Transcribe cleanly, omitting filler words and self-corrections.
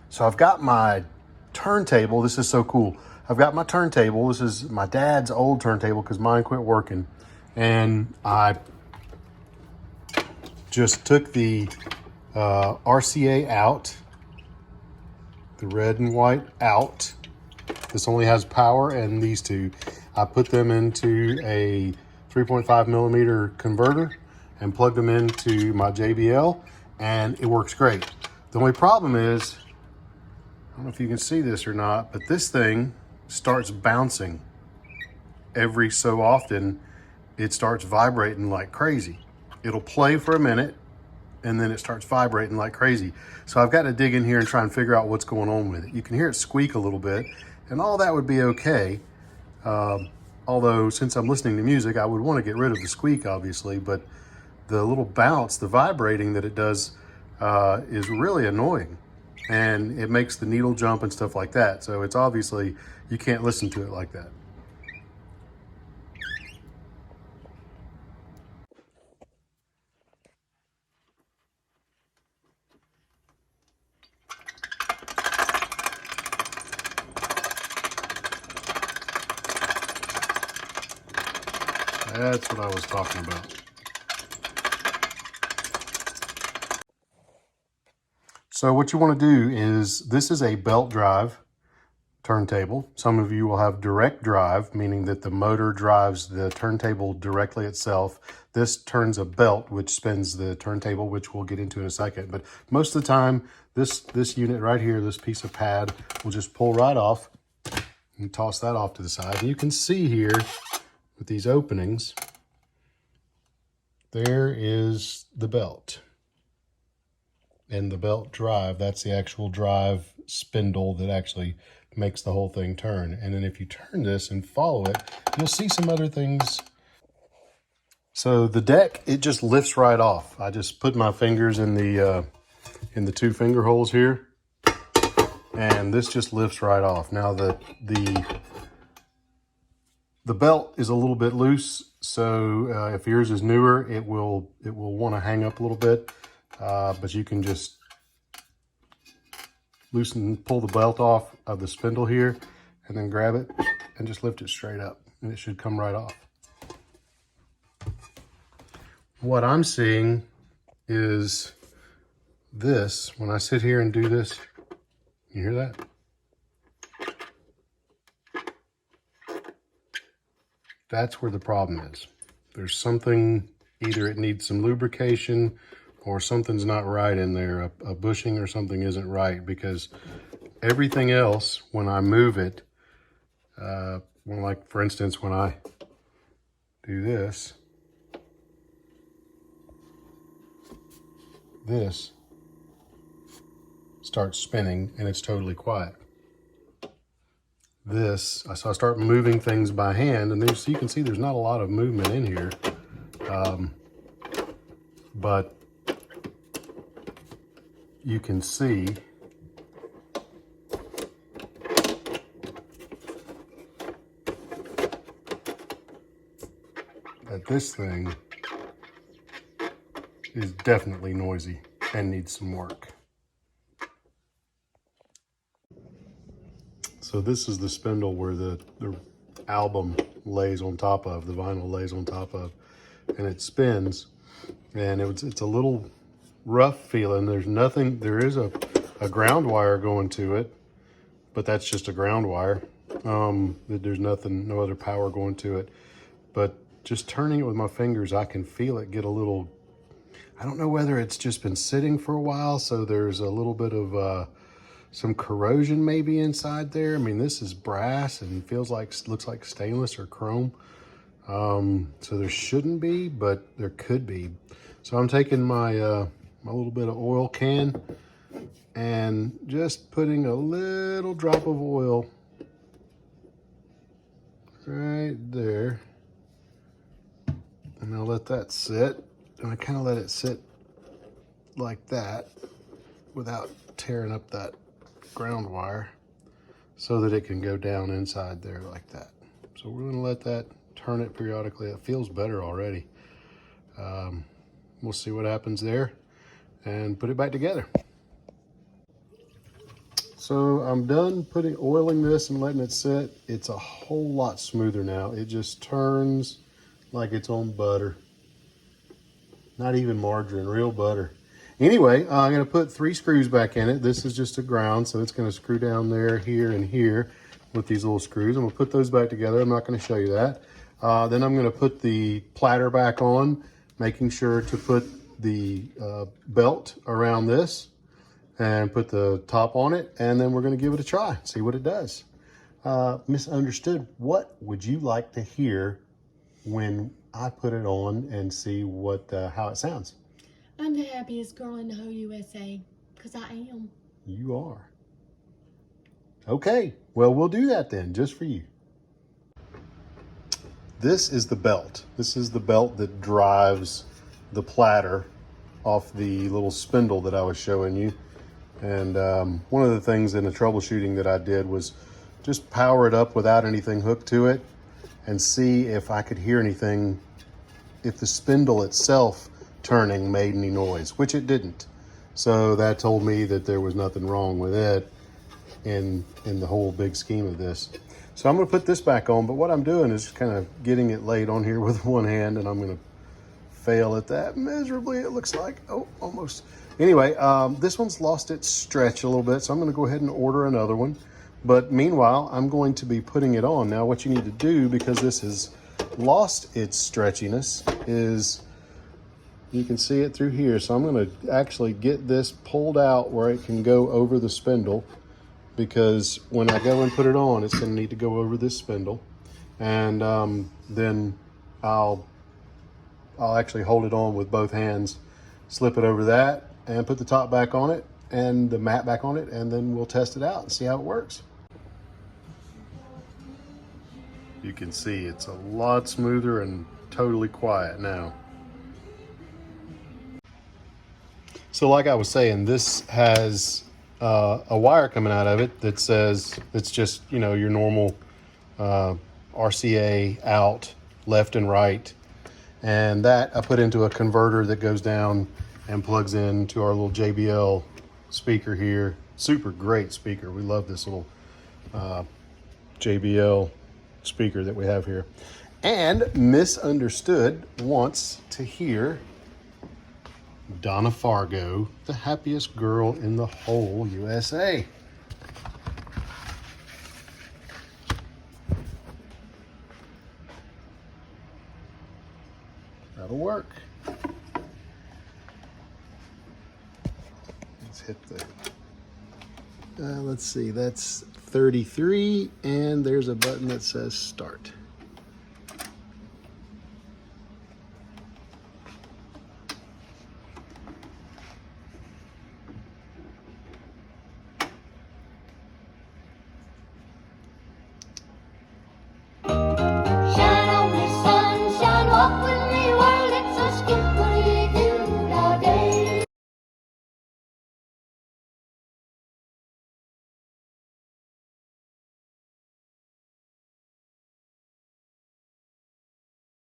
So I've got my turntable. This is so cool. I've got my turntable. This is my dad's old turntable because mine quit working. And I just took the RCA out, the red and white out. This only has power and these two. I put them into a 3.5 millimeter converter and plugged them into my JBL, and it works great. The only problem is, I don't know if you can see this or not, but this thing starts bouncing every so often. It starts vibrating like crazy. It'll play for a minute and then it starts vibrating like crazy. So I've got to dig in here and try and figure out what's going on with it. You can hear it squeak a little bit, and all that would be okay. Although since I'm listening to music, I would want to get rid of the squeak, obviously, but the little bounce, the vibrating that it does is really annoying. And it makes the needle jump and stuff like that. So it's obviously, you can't listen to it like that. That's what I was talking about. So what you want to do is, this is a belt drive turntable. Some of you will have direct drive, meaning that the motor drives the turntable directly itself. This turns a belt, which spins the turntable, which we'll get into in a second. But most of the time, this unit right here, this piece of pad, will just pull right off and toss that off to the side. And you can see here with these openings, there is the belt. And the belt drive, that's the actual drive spindle that actually makes the whole thing turn. And then if you turn this and follow it, you'll see some other things. So the deck, it just lifts right off. I just put my fingers in the 2 finger holes here, and this just lifts right off. Now the belt is a little bit loose, so if yours is newer, it will want to hang up a little bit. But you can just pull the belt off of the spindle here, and then grab it and just lift it straight up, and it should come right off. What I'm seeing is this. When I sit here and do this, you hear that? That's where the problem is. There's something, either it needs some lubrication or something's not right in there. A bushing or something isn't right, because everything else, when I move it, like for instance, when I do this starts spinning and it's totally quiet. So I start moving things by hand, and so you can see there's not a lot of movement in here. But you can see that this thing is definitely noisy and needs some work. So this is the spindle where the album lays on top of, the vinyl lays on top of, and it spins, and it's a little rough feeling. There is a ground wire going to it, but that's just a ground wire. There's no other power going to it. But just turning it with my fingers, I can feel it get a little, I don't know whether it's just been sitting for a while, so there's a little bit of some corrosion maybe inside there. I mean, this is brass and looks like stainless or chrome. So there shouldn't be, but there could be. So I'm taking my my little bit of oil can and just putting a little drop of oil right there. And I'll let that sit. And I kind of let it sit like that without tearing up that ground wire, so that it can go down inside there like that. So we're going to let that, turn it periodically. It feels better already. We'll see what happens there and put it back together. So I'm done oiling this and letting it sit. It's a whole lot smoother now. It just turns like it's on butter. Not even margarine, real butter. Anyway, I'm gonna put 3 screws back in it. This is just a ground, so it's gonna screw down there, here, and here with these little screws. I'm gonna put those back together. I'm not gonna show you that. Then I'm gonna put the platter back on, making sure to put the belt around this and put the top on it, and then we're gonna give it a try, see what it does. Misunderstood, what would you like to hear when I put it on and see what how it sounds? I'm the happiest girl in the whole USA, because I am. You are. Okay, well, we'll do that then, just for you. This is the belt. This is the belt that drives the platter off the little spindle that I was showing you. And one of the things in the troubleshooting that I did was just power it up without anything hooked to it and see if I could hear anything, if the spindle itself turning made any noise, which it didn't. So that told me that there was nothing wrong with it in the whole big scheme of this. So I'm gonna put this back on, but what I'm doing is just kind of getting it laid on here with one hand, and I'm gonna fail at that miserably, it looks like. Oh, almost. Anyway, this one's lost its stretch a little bit, so I'm gonna go ahead and order another one. But meanwhile, I'm going to be putting it on. Now, what you need to do, because this has lost its stretchiness, is you can see it through here. So I'm gonna actually get this pulled out where it can go over the spindle, because when I go and put it on, it's gonna need to go over this spindle. And then I'll actually hold it on with both hands, slip it over that, and put the top back on it and the mat back on it, and then we'll test it out and see how it works. You can see it's a lot smoother and totally quiet now. So like I was saying, this has a wire coming out of it that says it's just, you know, your normal RCA out, left and right. And that I put into a converter that goes down and plugs into our little JBL speaker here. Super great speaker. We love this little JBL speaker that we have here. And Misunderstood wants to hear Donna Fargo, the happiest girl in the whole USA. That'll work. Let's hit the, let's see, that's 33, and there's a button that says start.